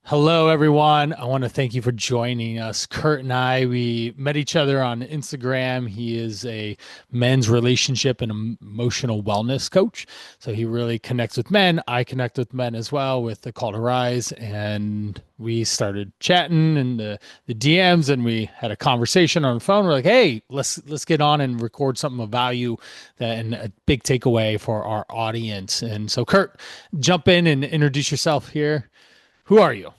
Hello, everyone. I want to thank you for joining us. Curt and we met each other on Instagram. He is a men's relationship and emotional wellness coach. So he really connects with men. I connect with men as well with the Call to Rise. And we started chatting in the DMs and we had a conversation on the phone. We're like, hey, let's get on and record something of value and a big takeaway for our audience. And so, Curt, jump in and introduce yourself here. Who are you?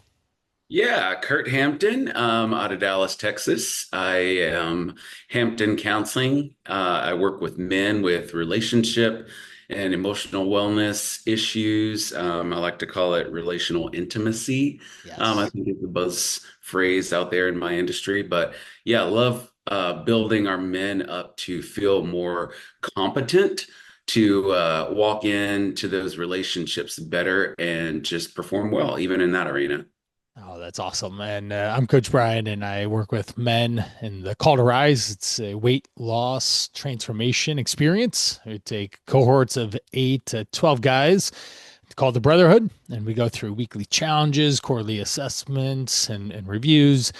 Yeah, Curt Hampton, out of Dallas, Texas. I am Hampton Counseling. I work with men with relationship and emotional wellness issues. I like to call it relational intimacy. I Yes. think it's a buzz phrase out there in my industry, but yeah, I love building our men up to feel more competent to walk into those relationships better and just perform well, even in that arena. Oh, that's awesome. And I'm Coach Brian, and I work with men in the Call to Rise. It's a weight loss transformation experience. We take cohorts of 8 to 12 guys called the Brotherhood, and we go through weekly challenges, quarterly assessments, and reviews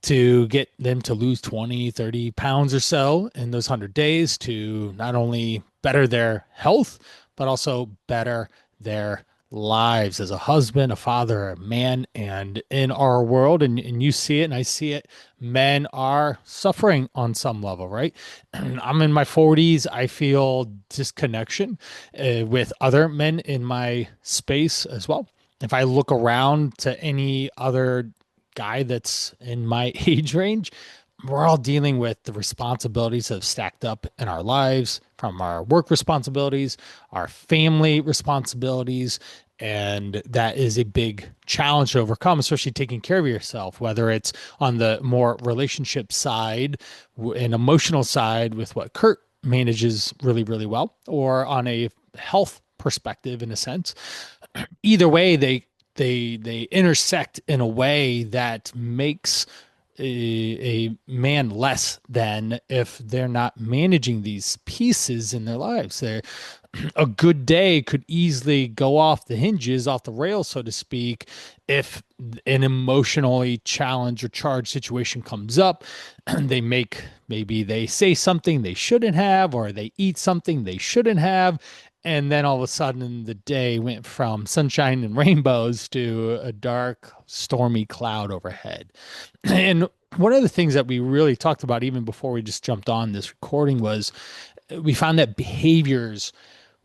to get them to lose 20, 30 pounds or so in those 100 days to not only better their health, but also better their lives as a husband, a father, a man. And in our world, and you see it and I see it, men are suffering on some level, right? I'm in my 40s. I feel disconnection with other men in my space as well. If I look around to any other guy that's in my age range, we're all dealing with the responsibilities that have stacked up in our lives from our work responsibilities, our family responsibilities. And that is a big challenge to overcome, especially taking care of yourself, whether it's on the more relationship side and emotional side with what Curt manages really, really well, or on a health perspective in a sense. Either way, they intersect in a way that makes a man less than if they're not managing these pieces in their lives. A good day could easily go off the hinges, off the rails, so to speak, if an emotionally challenged or charged situation comes up. They make maybe they say something they shouldn't have, or they eat something they shouldn't have. And then all of a sudden, the day went from sunshine and rainbows to a dark, stormy cloud overhead. And one of the things that we really talked about, even before we just jumped on this recording, was we found that behaviors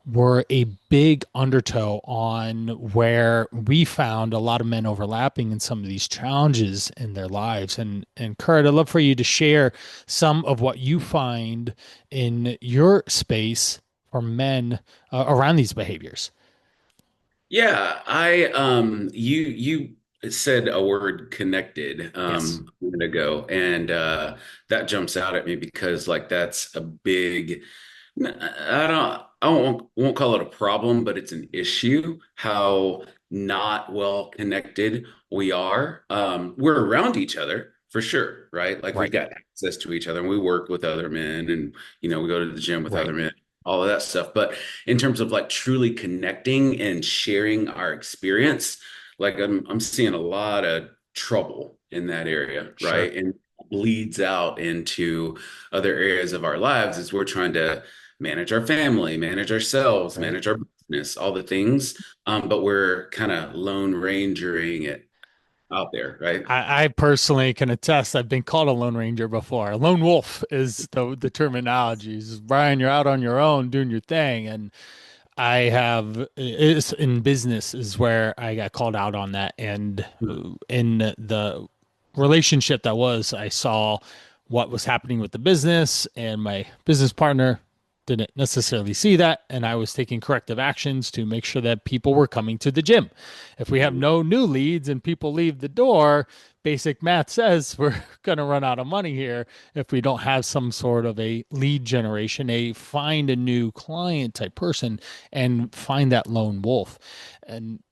were a big undertow on where we found a lot of men overlapping in some of these challenges in their lives. And Curt, I'd love for you to share some of what you find in your space for men around these behaviors. Yeah, you said a word connected Yes. a minute ago, and that jumps out at me because like that's a big I won't call it a problem, but it's an issue how not well connected we are. We're around each other for sure, right? Like we've Right. got access to each other and we work with other men and we go to the gym with other Right. men, all of that stuff. But in terms of like truly connecting and sharing our experience, like I'm seeing a lot of trouble in that area, Sure. right? And bleeds out into other areas of our lives as we're trying to manage our family, manage ourselves, Right. manage our business, all the things. But we're kind of lone rangering it out there, right? I personally can attest. I've been called a Lone Ranger before. A lone wolf is the terminology. It's, Brian, you're out on your own doing your thing. And I have it's in business is where I got called out on that. And in the relationship that was, I saw what was happening with the business, and my business partner didn't necessarily see that. And I was taking corrective actions to make sure that people were coming to the gym. If we have Mhm. no new leads and people leave the door, basic math says we're going to run out of money here if we don't have some sort of a lead generation, a find a new client type person and find that lone wolf. And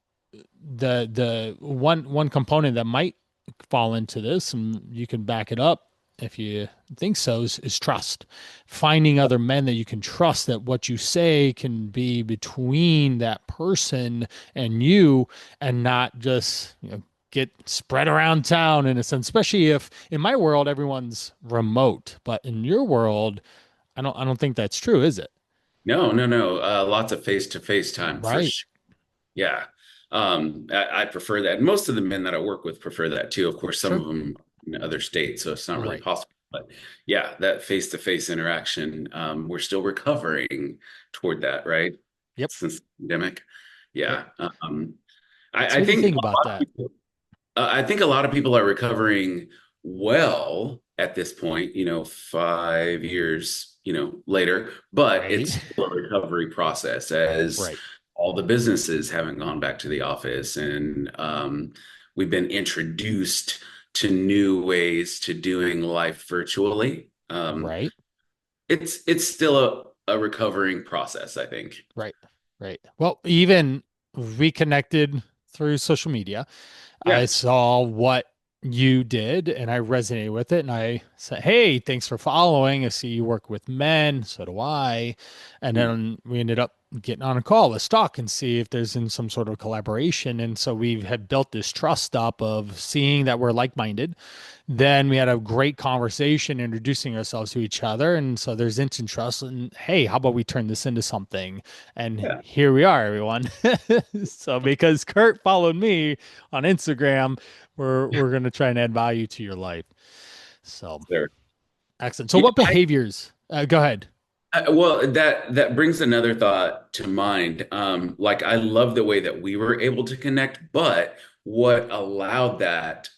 the one component that might fall into this, and you can back it up if you think so, is trust. Finding other men that you can trust, that what you say can be between that person and you, and not just get spread around town in a sense, especially if in my world everyone's remote, but in your world, I don't think that's true, is it? No, no, no. Lots of face-to-face time for Right. sure. Yeah. I prefer that. And most of the men that I work with prefer that too. Of course, some Sure. of them in other states, so it's not really Right. possible. But yeah, that face-to-face interaction, we're still recovering toward that, right? Yep. Since the pandemic. Yep. Yeah. So I what do you think think a about lot of that? people I think a lot of people are recovering well at this point, 5 years, later, but Right. it's still a recovery process as Right. all the businesses haven't gone back to the office and we've been introduced to new ways to doing life virtually. Right. It's still a recovering process, I think. Right. Right. Well, even we connected through social media. I Yeah. saw what you did and I resonated with it. And I said, hey, thanks for following. I see you work with men. So do I. And then we ended up getting on a call. Let's talk and see if there's in some sort of collaboration. And so we had built this trust up of seeing that we're like minded. Then we had a great conversation introducing ourselves to each other. And so there's instant trust. And hey, how about we turn this into something? And Yeah. here we are, everyone. So because Curt followed me on Instagram, we're gonna try and add value to your life. So There. excellent. So Yeah, what behaviors? Go ahead. well, that brings another thought to mind. Like I love the way that we were able to connect, but what allowed that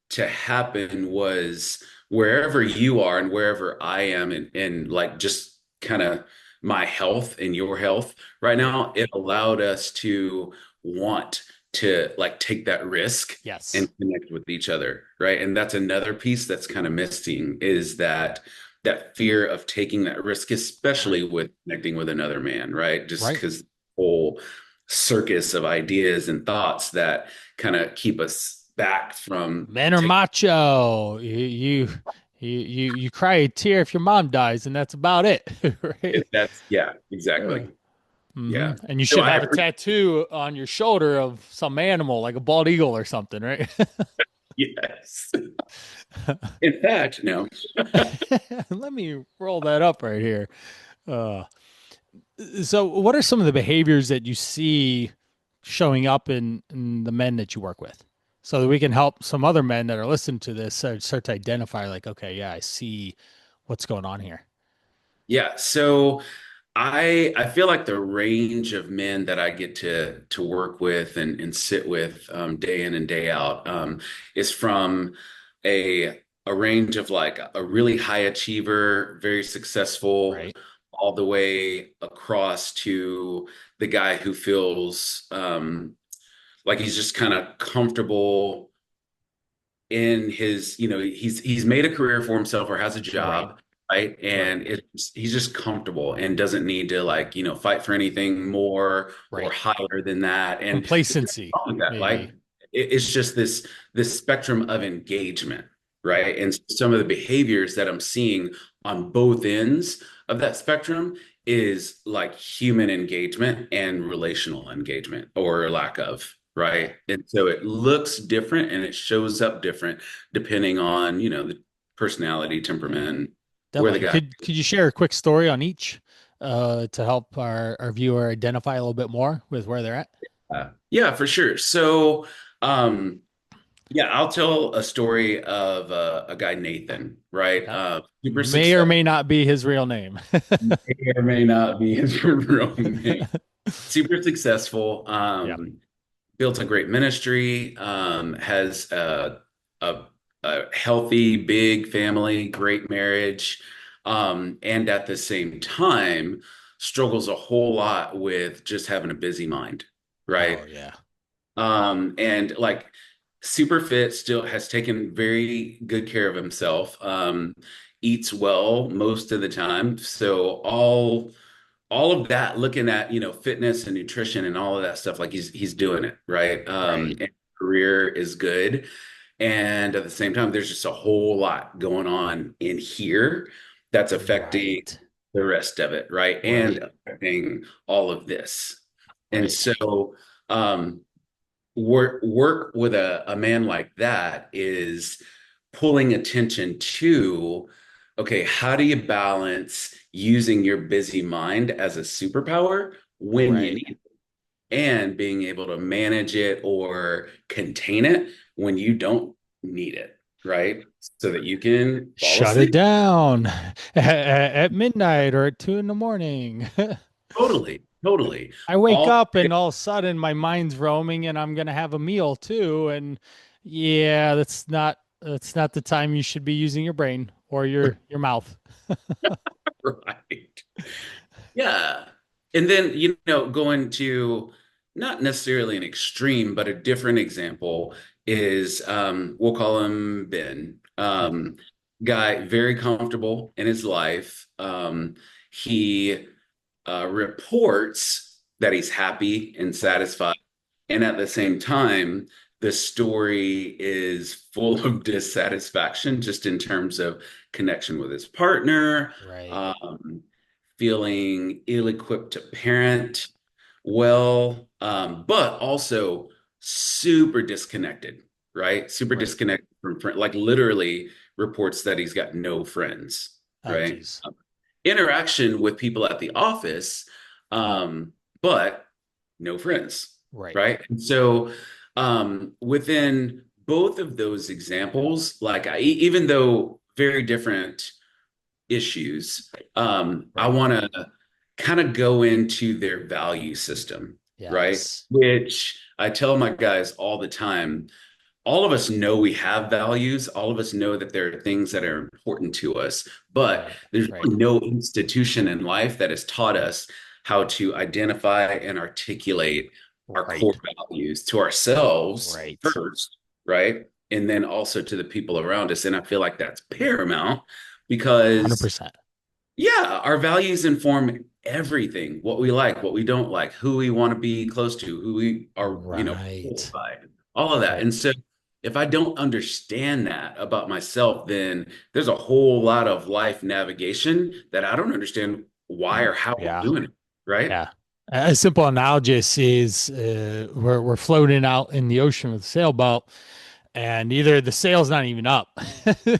to happen was wherever you are and wherever I am, and like just kind of my health and your health right now, it allowed us to want to like take that risk and Yes. connect with each other, right? And that's another piece that's kind of missing is that fear of taking that risk, Right. especially with connecting with another man, right? Just Right. because the whole circus of ideas and thoughts that kind of keep us back from Men are taking macho. You cry a tear if your mom dies, and that's about it. Right. it. That's yeah, Uh, exactly. hmm Yeah. And you So should have a tattoo on your shoulder of some animal, like a bald eagle or something, right? yes. In fact, no. Let me roll that up right here. Uh, so, what are some of the behaviors that you see showing up in the men that you work with, so that we can help some other men that are listening to this start to identify, like, okay, yeah, I see what's going on here. Yeah. So I feel like the range of men that I get to work with and sit with day in and day out is from a range of like a really high achiever, very successful, Right, all the way across to the guy who feels like he's just kind of comfortable in his, he's made a career for himself or has a right, job, right? right, And he's just comfortable and doesn't need to like, fight for anything more or right. higher than that. And there's nothing Complacency, wrong with that. Like maybe. it's just this spectrum of engagement, right? And some of the behaviors that I'm seeing on both ends of that spectrum is like human engagement and relational engagement or lack of, Yeah, right? And so it looks different and it shows up different depending on, the personality, yeah, temperament, where the definitely. guy. Could you share a quick story on each, to help our viewer identify a little bit more with where they're at? Yeah, for sure. So, um, yeah, I'll tell a story of a guy, Nathan, right? Okay. Super May or successful, may not be his real name. may or may not be his real name. Super successful, Yeah. built a great ministry, has a, a healthy, big family, great marriage, and at the same time struggles a whole lot with just having a busy mind, Oh right? yeah. And like super fit, still has taken very good care of himself, eats well most of the time. So all of that, looking at, fitness and nutrition and all of that stuff, like he's doing it, right? Right. And career is good. And at the same time, there's just a whole lot going on in here that's affecting Right. the rest of it, right? Right. And affecting all of this. And Right. so um work with a man like that is pulling attention to, okay, how do you balance using your busy mind as a superpower when you Right. need it, and being able to manage it or contain it when you don't need it, right? So that you can fall Shut it asleep. down at midnight or at 2 in the morning. Totally, totally. I wake All up and all of a sudden my mind's roaming and I'm gonna have a meal too. And yeah, that's not the time you should be using your brain or your mouth. right. Yeah. And then, going to not necessarily an extreme, but a different example is we'll call him Ben. Guy very comfortable in his life. He reports that he's happy and Right, satisfied. And at the same time, the story is full of dissatisfaction, just in terms of connection with his partner, right, um, feeling ill-equipped to parent well, but also super disconnected, right? Super right. disconnected from friends, like literally reports that he's got no friends, Oh, right? geez. Interaction with people at the office, um, but no friends, Right. right? And so, within both of those examples, like even though very different issues, I Right. want to kind of go into their value system, right? Yes. Which I tell my guys all the time, all of us know we have values. All of us know that there are things that are important to us, but Right. there's Right. really no institution in life that has taught us how to identify and articulate our core Right. values to ourselves Right. first, right? And then also to the people around us. And I feel like that's paramount because 100%. yeah, our values inform everything, what we like, what we don't like, who we want to be close to, who we are, pulled Right. by, all of that. Right. And so if I don't understand that about myself, then there's a whole lot of life navigation that I don't understand why or how I'm Yeah. doing it, right? Yeah. A simple analogy is we're floating out in the ocean with a sailboat, and either the sail's not even up,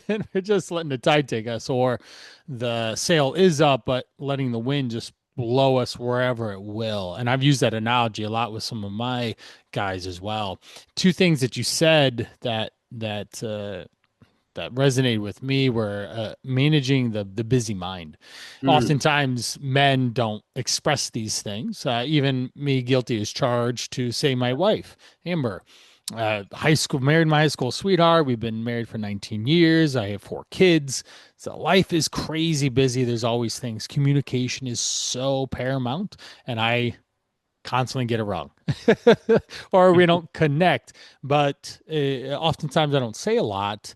and we're just letting the tide take us, or the sail is up, but letting the wind just blow us wherever it will. And I've used that analogy a lot with some of my guys as well. Two things that you said that resonated with me were managing the busy mind. Mm, Oftentimes, men don't express these things. Even me, guilty as charged, to say my wife, Amber. High school, married my high school sweetheart. We've been married for 19 years. I have 4 kids. So life is crazy busy. There's always things. Communication is so paramount, and I constantly get it wrong or we don't connect. But oftentimes I don't say a lot,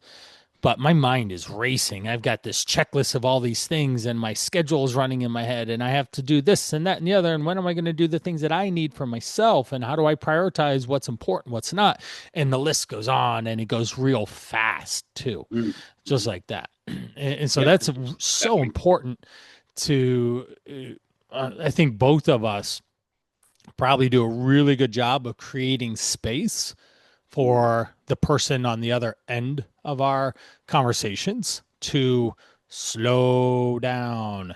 but my mind is racing. I've got this checklist of all these things, and my schedule is running in my head, and I have to do this and that and the other. And when am I going to do the things that I need for myself? And how do I prioritize what's important, what's not? And the list goes on, and it goes real fast too, mm, just like that. And so yeah, that's that so makes important to, I think both of us probably do a really good job of creating space sense. for the person on the other end of our conversations to slow down.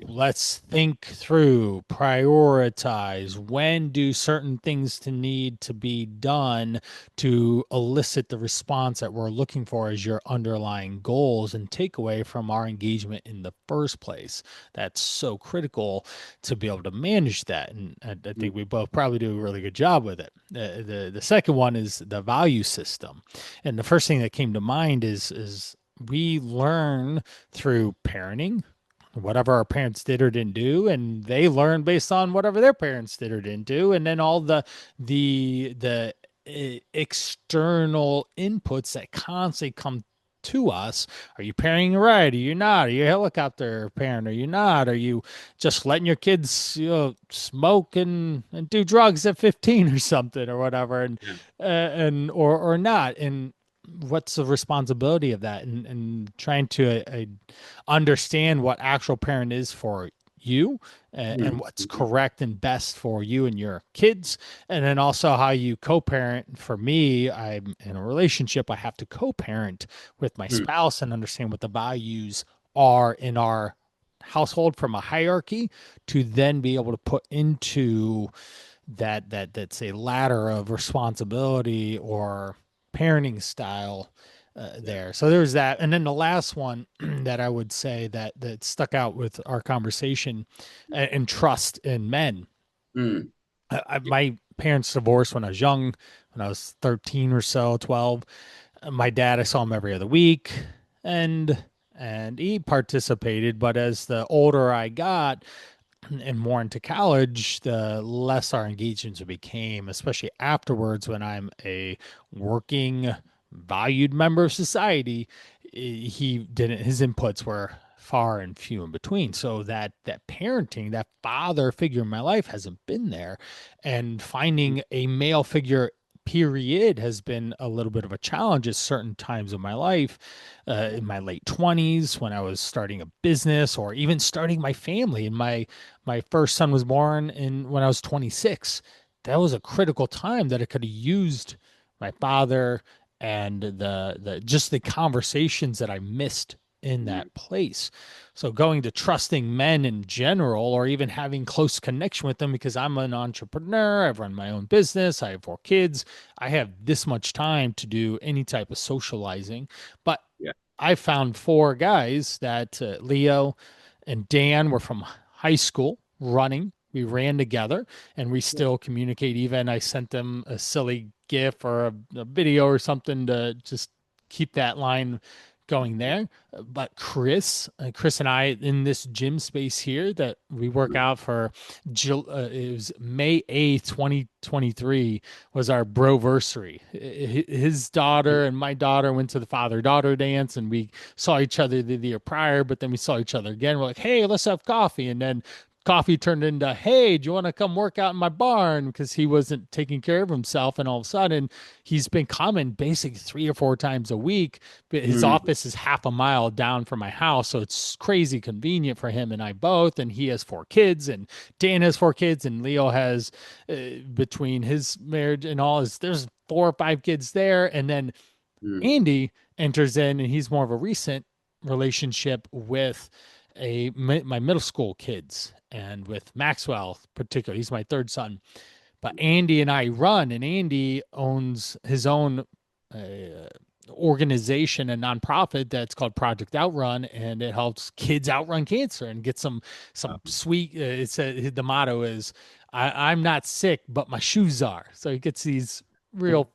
Let's think through, prioritize. When do certain things to need to be done to elicit the response that we're looking for as your underlying goals and takeaway from our engagement in the first place? That's so critical to be able to manage that. And I think we both probably do a really good job with it. The second one is the value system. And the first thing that came to mind is we learn through parenting whatever our parents did or didn't do, and they learn based on whatever their parents did or didn't do, and then all the external inputs that constantly come to us. Are you parenting right? Are you not? Are you a helicopter parent? Are you not? Are you just letting your kids, smoke and do drugs at 15 or something or whatever, Yeah. and or not? And what's the responsibility of that? And trying to understand what actual parent is for you and what's correct and best for you and your kids. And then also how you co parent. For me, I'm in a relationship, I have to co parent with my Mm, spouse and understand what the values are in our household from a hierarchy to then be able to put into that's a ladder of responsibility or parenting style yeah. there. So there's that, and then the last one that I would say that stuck out with our conversation and trust in men. Mm, My parents divorced when I was young, when I was 13 or so, 12. My dad, I saw him every other week, and and he participated. But as the older I got, and more into college, the less our engagements became, especially afterwards when I'm a working, valued member of society. He didn't, his inputs were far and few in between. So that parenting, that father figure in my life hasn't been there. And finding a male figure period has been a little bit of a challenge at certain times of my life, in my late 20s when I was starting a business or even starting my family. And my first son was born in when I was 26. That was a critical time that I could have used my father and the just the conversations that I missed in mm, that place. So going to trusting men in general, or even having close connection with them, because I'm an entrepreneur, I've run my own business, I have 4 kids, I have this much time to do any type of socializing. But yeah. I found 4 guys that Leo and Dan were from high school running. We ran together and we still communicate. Even I sent them a silly GIF or a video or something to just keep that line going there. But Chris and I in this gym space here that we work out for, it was May 8th, 2023 was our broversary. His daughter and my daughter went to the father-daughter dance and we saw each other the year prior, but then we saw each other again. We're like, hey, let's have coffee. And then coffee turned into, hey, do you want to come work out in my barn? Because he wasn't taking care of himself. And all of a sudden, he's been coming basically 3 or 4 times a week. But his Mm, office is half a mile down from my house. So it's crazy convenient for him and I both. And he has 4 kids, and Dan has 4 kids, and Leo has, between his marriage and all, is there's 4 or 5 kids there. And then mm, Andy enters in, and he's more of a recent relationship with my middle school kids and with Maxwell, particularly. He's my third son. But Andy and I run, and Andy owns his own uh, organization, a nonprofit that's called Project Outrun, and it helps kids outrun cancer and get some sweet. The motto is, I'm not sick, but my shoes are." So he gets these real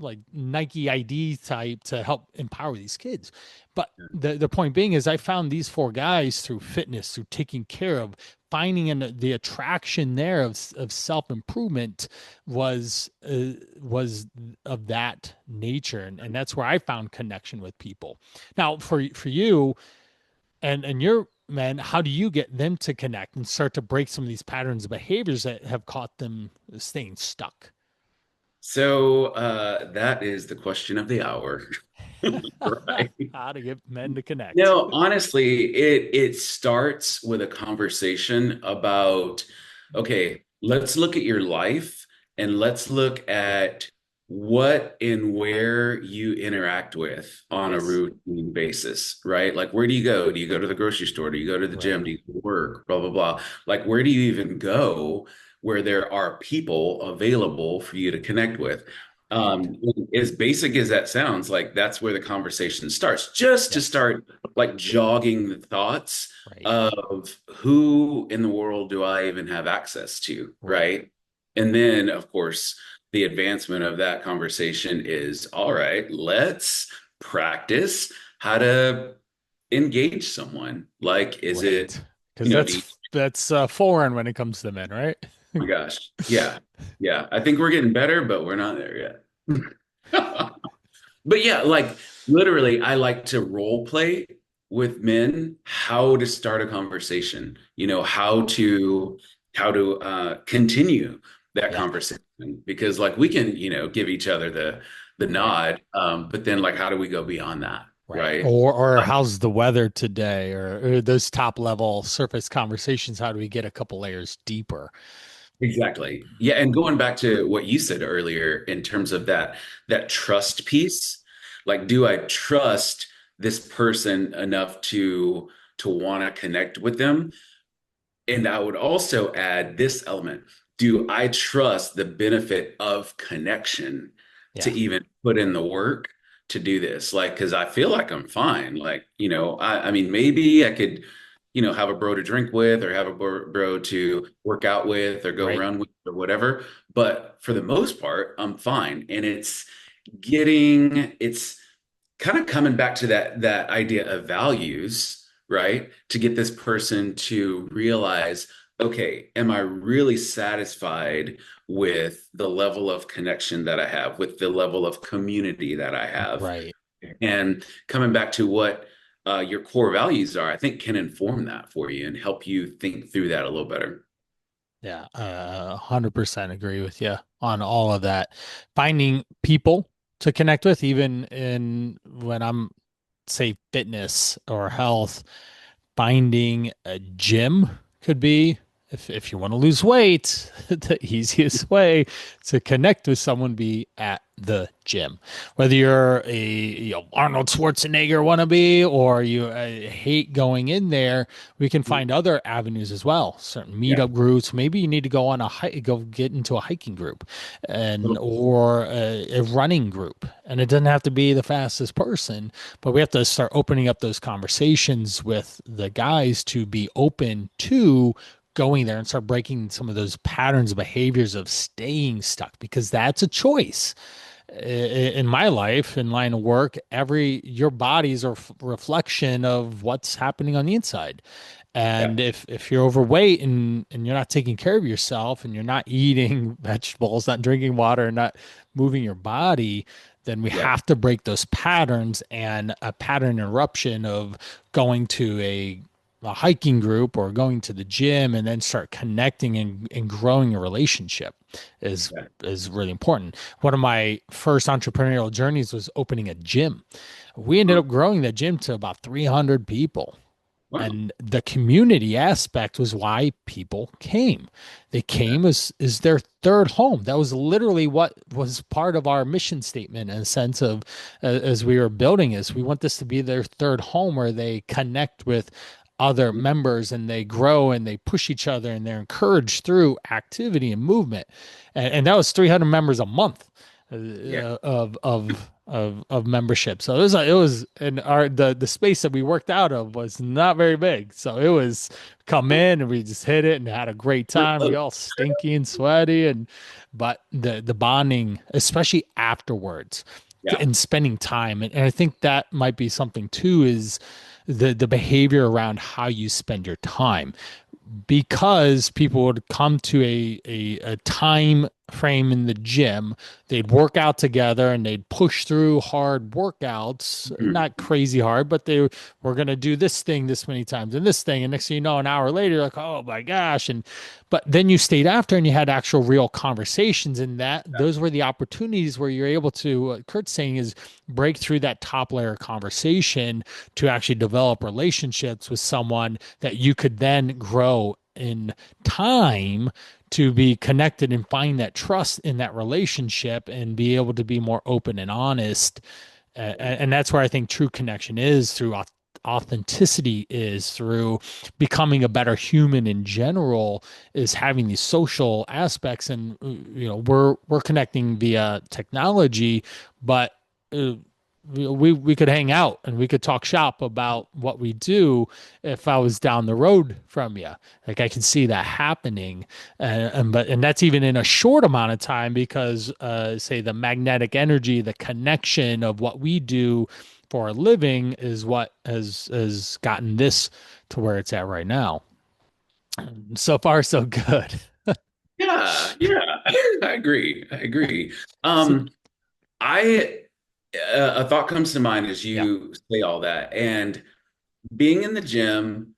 like Nike ID type to help empower these kids. But the point being is, I found these 4 guys through fitness, through taking care of, finding the attraction there of self improvement was of that nature, and that's where I found connection with people. Now, for you and your men, how do you get them to connect and start to break some of these patterns of behaviors that have caught them staying stuck? So that is the question of the hour, right? How to get men to connect? No, honestly, it starts with a conversation about, okay, let's look at your life and let's look at what and where you interact with on a Yes. routine basis, right? Like, where do you go? Do you go to the grocery store? Do you go to the Right. gym? Do you go to work? Blah, blah, blah. Like, where do you even go where there are people available for you to connect with? Right. As basic as that sounds, like that's where the conversation starts, just to Yes. start like jogging the thoughts Right. of who in the world do I even have access to, Right. right? And then, of course, the advancement of that conversation is all right, let's practice how to engage someone. Like, is it, Right. Because you know, do you, that's foreign when it comes to men, right? oh my gosh, yeah, yeah. I think we're getting better, but we're not there yet. But yeah, like literally, I like to role play with men how to start a conversation, how to continue that Yeah. conversation. Because like we can, give each other the Right. nod, but then like how do we go beyond that? Right. right? Or how's the weather today? Or those top level surface conversations, how do we get a couple layers deeper? Exactly. Yeah, and going back to what you said earlier in terms of that trust piece, like do I trust this person enough to want to connect with them? And I would also add this element. Do I trust the benefit of connection to Yeah. even put in the work to do this? Like, because I feel like I'm fine. Like, I mean, maybe I could, have a bro to drink with or have a bro to work out with or go Right. run with or whatever. But for the most part, I'm fine. And it's kind of coming back to that idea of values, right? To get this person to realize, okay, am I really satisfied with the level of connection that I have, with the level of community that I have? Right. And coming back to what your core values are, I think can inform that for you and help you think through that a little better. Yeah. 100% agree with you on all of that. Finding people to connect with, even in when I'm, say, fitness or health, finding a gym could be, if you want to lose weight, the easiest way to connect with someone be at the gym. Whether you're a Arnold Schwarzenegger wannabe or you hate going in there, we can find other avenues as well. Certain Yeah. meetup groups. Maybe you need to go on a hike, go get into a hiking group, and or a running group. And it doesn't have to be the fastest person, but we have to start opening up those conversations with the guys to be open to going there and start breaking some of those patterns of behaviors of staying stuck, because that's a choice. In my life, in line of work, every your body's a reflection of what's happening on the inside. Yeah. And if you're overweight and you're not taking care of yourself and you're not eating vegetables, not drinking water, not moving your body, then we Yeah. have to break those patterns, and a pattern interruption of going to a hiking group or going to the gym and then start connecting and growing a relationship is Yeah. is really important. One of my first entrepreneurial journeys was opening a gym. We ended Huh. up growing the gym to about 300 people. Wow. And the community aspect was why people came. They Yeah. came as their third home. That was literally what was part of our mission statement, in a sense of, as we were building this, we want this to be their third home where they connect with other members and they grow and they push each other and they're encouraged through activity and movement. And that was 300 members a month Yeah. of membership. So it was and our the space that we worked out of was not very big. So it was come in and we just hit it and had a great time. We all stinky and sweaty, and but the bonding, especially afterwards Yeah. and spending time, and I think that might be something too, is the behavior around how you spend your time, because people would come to a time frame in the gym. They'd work out together and they'd push through hard workouts, Mhm. not crazy hard, but they were going to do this thing this many times and this thing. And next thing you know, an hour later, you're like, oh my gosh. And, but then you stayed after and you had actual real conversations. And that those were the opportunities where you're able to, what Kurt's saying is, break through that top layer conversation to actually develop relationships with someone that you could then grow in time to be connected and find that trust in that relationship and be able to be more open and honest. And that's where I think true connection is through authenticity, is through becoming a better human in general, is having these social aspects. And we're connecting via technology, but uh, we could hang out and we could talk shop about what we do if I was down the road from you. Like I can see that happening, and that's even in a short amount of time, because say the magnetic energy, the connection of what we do for a living is what has gotten this to where it's at right now. So far, so good. Yeah, yeah, I agree. I agree. So, Um, I a thought comes to mind as yeah, you say all that, and being in the gym,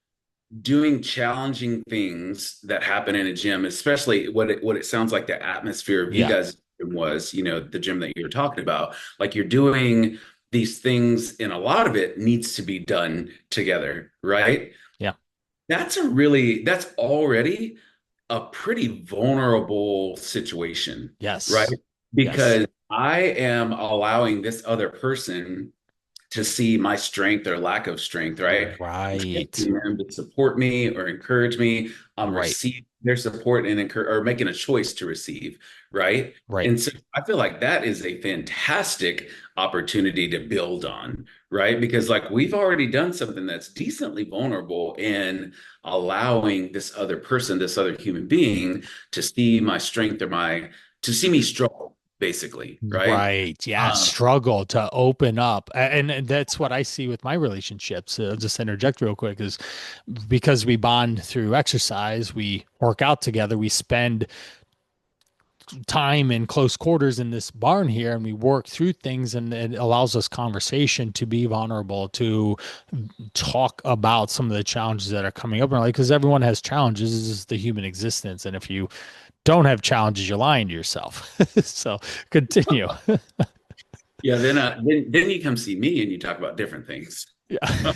doing challenging things that happen in a gym, especially what it sounds like the atmosphere of you yeah, guys was, the gym that you were talking about, like you're doing. these things, and a lot of it needs to be done together, right? Yeah. That's already a pretty vulnerable situation, right? Yes. Yes. Because I am allowing this other person to see my strength or lack of strength, right? I'm Right. expecting them to support me or encourage me. I'm Right. receiving their support and encourage or making a choice to receive, right? Right. And so I feel like that is a fantastic opportunity to build on, right? Because like we've already done something that's decently vulnerable in allowing this other person, this other human being to see my strength or to see me struggle, basically, right? Right. Yeah. Um, Struggle to open up. And that's what I see with my relationships. I'll just interject real quick is because we bond through exercise, we work out together, we spend time in close quarters in this barn here and we work through things and it allows us conversation to be vulnerable, to talk about some of the challenges that are coming up in our life because everyone has challenges. This is the human existence. And if you don't have challenges, you're lying to yourself. So continue. Yeah, then you come see me and you talk about different things. Yeah.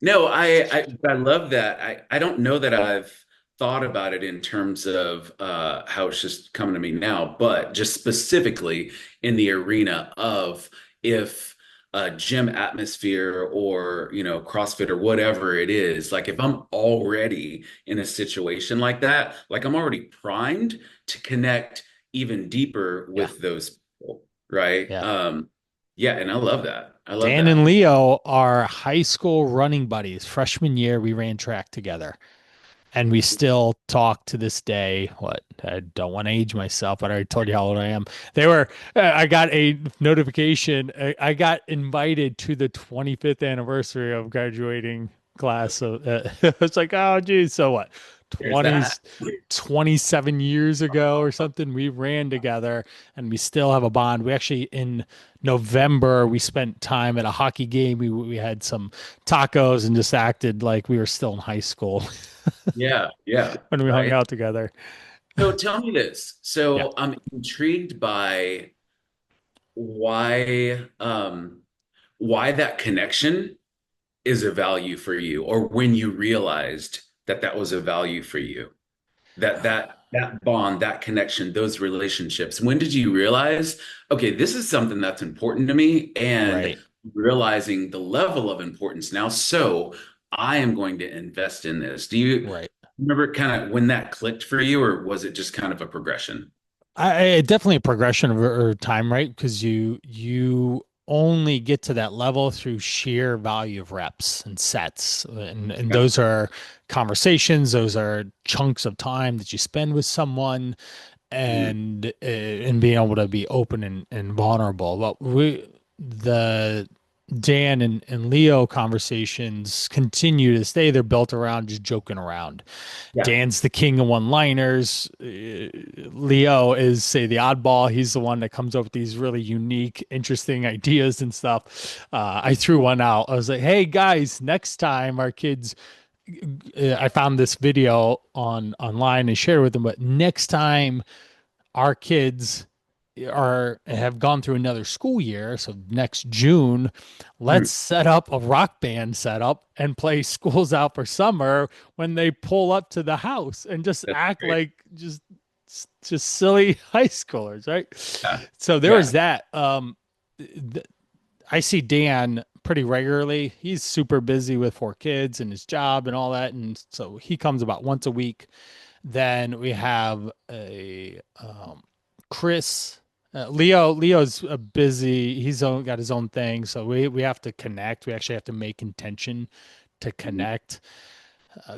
No, I love that. I don't know that I've thought about it in terms of how it's just coming to me now, but just specifically in the arena of if a gym atmosphere or CrossFit or whatever it is, like if I'm already in a situation like that, like I'm already primed to connect even deeper Yeah. with those people, right? Yeah. Yeah, and I love that. I love Dan and that. Leo are high school running buddies. Freshman year, we ran track together. And we still talk to this day. What? I don't want to age myself, but I already told you how old I am. I got a notification. I got invited to the 25th anniversary of graduating class. So it's like, oh, geez. So what? There's 20, that. 27 years ago or something, we ran together and we still have a bond. We actually, in November, we spent time at a hockey game. We had some tacos and just acted like we were still in high school Yeah, yeah, when we hung right. out together. So tell me this. Yeah. So I'm intrigued by why why that connection is a value for you, or when you realized that that was a value for you. That bond, that connection, those relationships. When did you realize, okay, this is something that's important to me, and Right. realizing the level of importance now, so I am going to invest in this. Do you Right. remember kind of when that clicked for you, or was it just kind of a progression? Definitely a progression over time, right? Because you only get to that level through sheer value of reps and sets, and Yeah. those are conversations. Those are chunks of time that you spend with someone, Mm. and being able to be open and vulnerable. But the Dan and Leo conversations continue to stay. They're built around just joking around. Yeah. Dan's the king of one-liners. Leo is, say, the oddball. He's the one that comes up with these really unique, interesting ideas and stuff. I threw one out. I was like, "Hey guys, next time our kids," I found this video online and shared with them. But next time our kids are have gone through another school year, so next June, let's Mm. set up a rock band setup and play schools out for summer when they pull up to the house and just That's act great. like just silly high schoolers, right? Yeah. So there was Yeah. that. Th- I see Dan pretty regularly. He's super busy with 4 kids and his job and all that, and so he comes about once a week. Then we have a Chris. Leo's a busy. Got his own thing, so we have to connect. We actually have to make intention to Mhm. connect.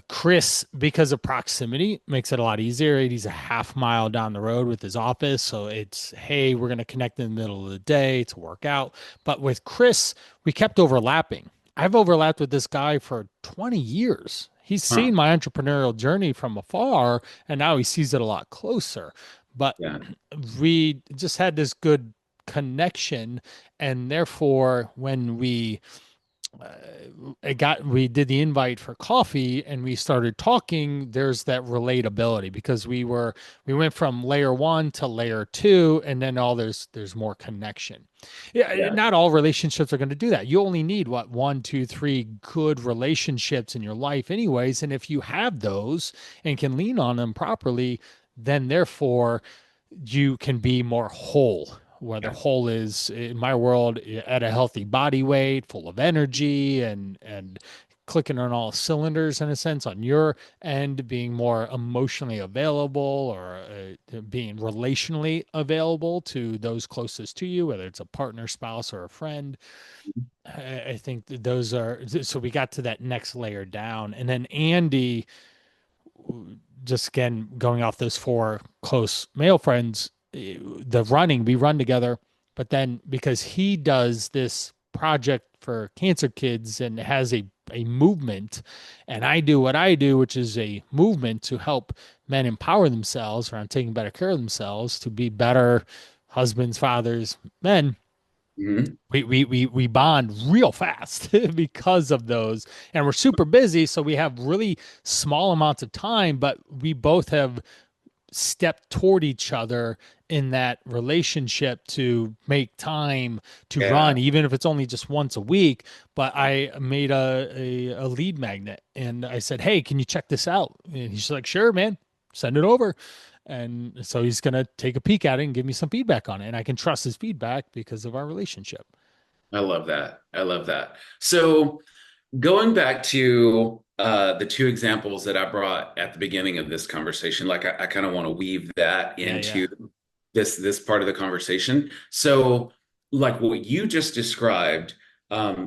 Chris, because of proximity, makes it a lot easier. He's a half mile down the road with his office, so it's, hey, we're gonna connect in the middle of the day to work out. But with Chris, we kept overlapping. I've overlapped with this guy for 20 years. He's Huh. seen my entrepreneurial journey from afar, and now he sees it a lot closer. But Yeah. we just had this good connection, and therefore, when we we did the invite for coffee and we started talking. There's that relatability because we went from layer one to layer two, and then there's more connection. Yeah, Yeah. not all relationships are going to do that. You only need what, one, two, three good relationships in your life anyways, and if you have those and can lean on them properly, then therefore you can be more whole. Whether Yeah. whole is in my world at a healthy body weight, full of energy, and clicking on all cylinders in a sense on your end, being more emotionally available or being relationally available to those closest to you, whether it's a partner, spouse, or a friend. I think that those are so we got to that next layer down. And then Andy, just again going off those four close male friends, the running, we run together, but then because he does this project for cancer kids and has a movement, and I do what I do, which is a movement to help men empower themselves around taking better care of themselves to be better husbands, fathers, men. Mhm. We bond real fast because of those, and we're super busy, so we have really small amounts of time, but we both have stepped toward each other in that relationship to make time to Yeah. run, even if it's only just once a week. But I made a lead magnet and I said, "Hey, can you check this out?" And he's like, "Sure, man, send it over." And so he's gonna take a peek at it and give me some feedback on it, and I can trust his feedback because of our relationship. I love that. I love that. So going back to the two examples that I brought at the beginning of this conversation, like I kind of want to weave that Yeah, yeah, into this part of the conversation. So, like what you just described,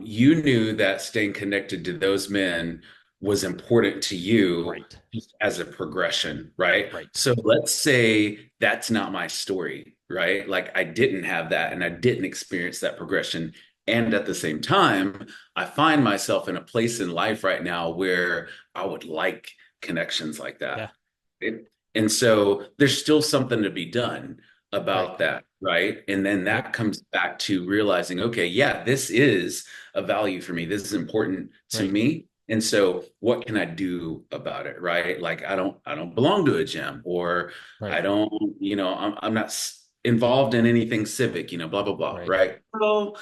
you knew that staying connected to those men was important to you right, just as a progression, right? right, So let's say that's not my story, right? Like I didn't have that and I didn't experience that progression. And at the same time, I find myself in a place in life right now where I would like connections like yeah, that. And so there's still something to be done right, about that, right? And then yep, that comes back to realizing, okay, yeah, this is a value for me. This is important to right, me. And so what can I do about it, right? Like I don't belong to a gym or right, I don't, I'm not involved in anything civic, blah, blah, blah, right, right? Well,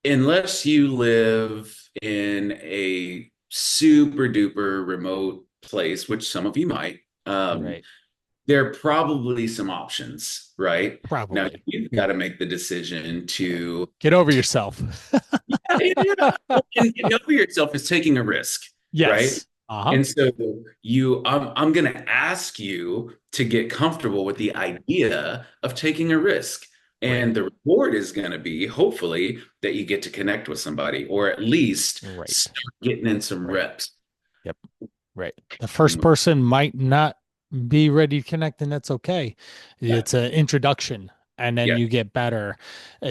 unless you live in a super duper remote place, which some of you might, um, right, there are probably some options, right? Now probably. you've got to make the decision Yeah. to, Get over yourself. yeah, and know yourself is taking a risk, right? Yes. Uh-huh. And so I'm going to ask you to get comfortable with the idea of taking a risk. Right. And the reward is going to be hopefully that you get to connect with somebody or at least Right. start getting in some Right. reps. Yep. Right. The first person might not be ready to connect, and that's okay. Yeah, It's an introduction, and then yeah, you get better.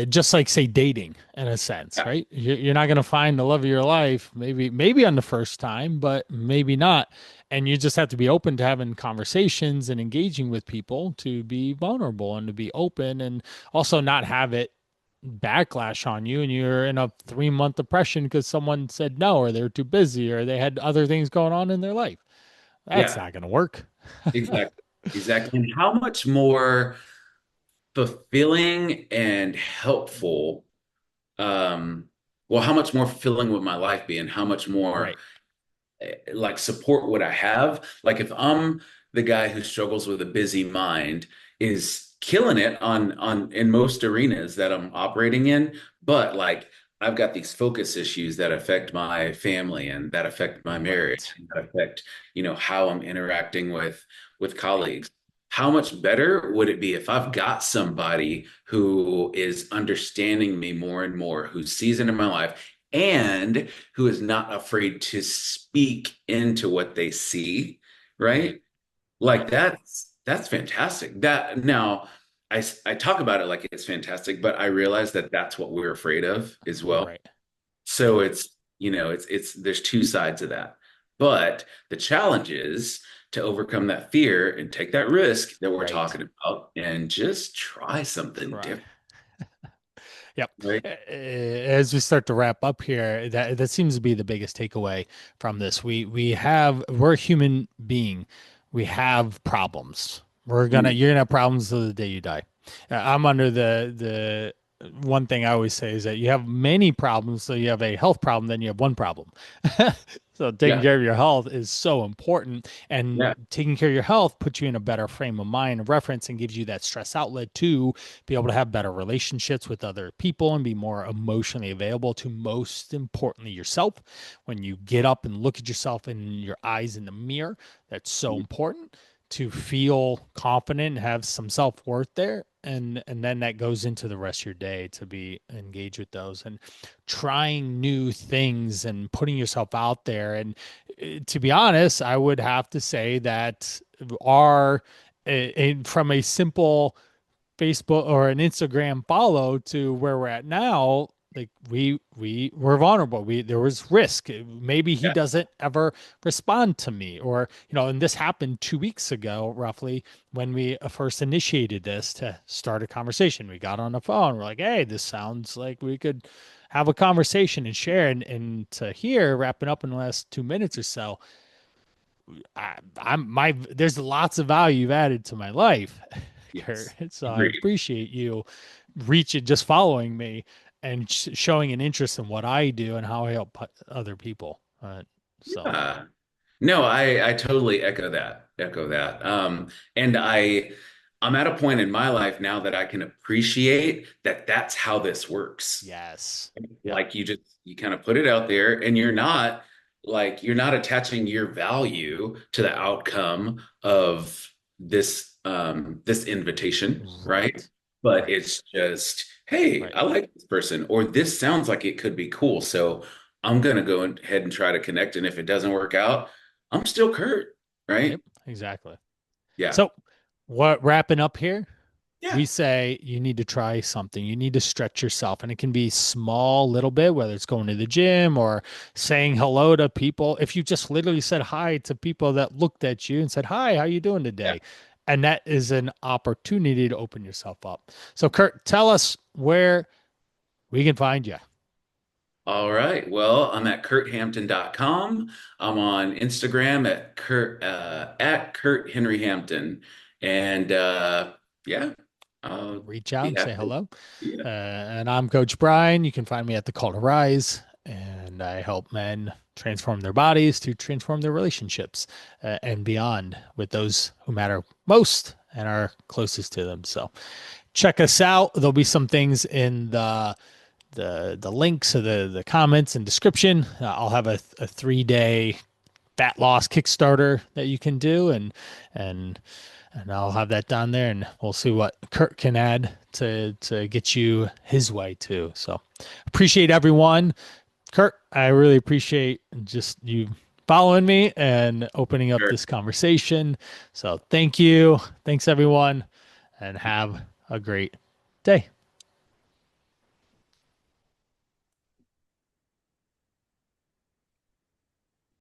Just like say dating, in a sense, yeah, right? You're not going to find the love of your life, maybe on the first time, but maybe not. And you just have to be open to having conversations and engaging with people to be vulnerable and to be open, and also not have it backlash on you and you're in a 3 month depression because someone said no or they're too busy or they had other things going on in their life. That's yeah, not going to work. exactly. Exactly. And how much more fulfilling and helpful, well, how much more fulfilling would my life be and how much more Right. like support would I have? Like if I'm the guy who struggles with a busy mind, is killing it on in most arenas that I'm operating in, but like I've got these focus issues that affect my family and that affect my marriage Right. and that affect, how I'm interacting with Right. colleagues. How much better would it be if I've got somebody who is understanding me more and more, who sees it in my life, and who is not afraid to speak into what they see, Right. right? Like Right. that's fantastic. That now I talk about it like it's fantastic, but I realize that that's what we're afraid of as well. Right. So it's there's two sides of that. But the challenge is to overcome that fear and take that risk that we're Right. talking about and just try something Try. different. Yep. right? As we start to wrap up here, that seems to be the biggest takeaway from this. We're a human being. We have problems. Mm, You're gonna have problems till the day you die. I'm under the one thing I always say is that you have many problems, so you have a health problem, then you have one problem. So taking yeah, care of your health is so important, and yeah, taking care of your health puts you in a better frame of mind and reference and gives you that stress outlet to be able to have better relationships with other people and be more emotionally available to, most importantly, yourself. When you get up and look at yourself in your eyes in the mirror, that's so mm, important to feel confident and have some self-worth there, and then that goes into the rest of your day to be engaged with those and trying new things and putting yourself out there. And to be honest, I would have to say that our from a simple Facebook or an Instagram follow to where we're at now, like we were vulnerable. There was risk. Maybe he yeah, doesn't ever respond to me, or and this happened 2 weeks ago, roughly, when we first initiated this to start a conversation. We got on the phone. We're like, hey, this sounds like we could have a conversation and share. And to hear wrapping up in the last 2 minutes or so, there's lots of value you've added to my life, Curt. yes, So I agreed. appreciate you reaching, just following me and showing an interest in what I do and how I help other people. So Yeah. No, I totally echo that. Echo that. And I'm at a point in my life now that I can appreciate that that's how this works. yes, yep, Like you kind of put it out there and you're not attaching your value to the outcome of this invitation, right? right, But right, it's just, hey, right. I like this person, or this sounds like it could be cool. So I'm gonna go ahead and try to connect. And if it doesn't work out, I'm still Curt, Yep, right? exactly. Yeah. So what wrapping up here? Yeah. We say you need to try something. You need to stretch yourself, and it can be small, little bit, whether it's going to the gym or saying hello to people. If you just literally said hi to people that looked at you and said, "Hi, how you doing Yeah. today?" And that is an opportunity to open yourself up. So, Curt, tell us where we can find you. All right. Well, I'm at kurthampton.com. I'm on Instagram at Curt Henry Hampton. And yeah, I'll Reach out be and say happy. hello. Yeah. And I'm Coach Brian. You can find me at the Call to Rise, and I help men transform their bodies to transform their relationships and beyond with those who matter most and are closest to them. So check us out. There'll be some things in the links of the comments and description. I'll have a 3 day fat loss Kickstarter that you can do, and and I'll have that down there, and we'll see what Curt can add to get you his way too. So appreciate everyone. Curt, I really appreciate just you following me and opening up Sure. this conversation. So thank you. Thanks everyone, and have a great day.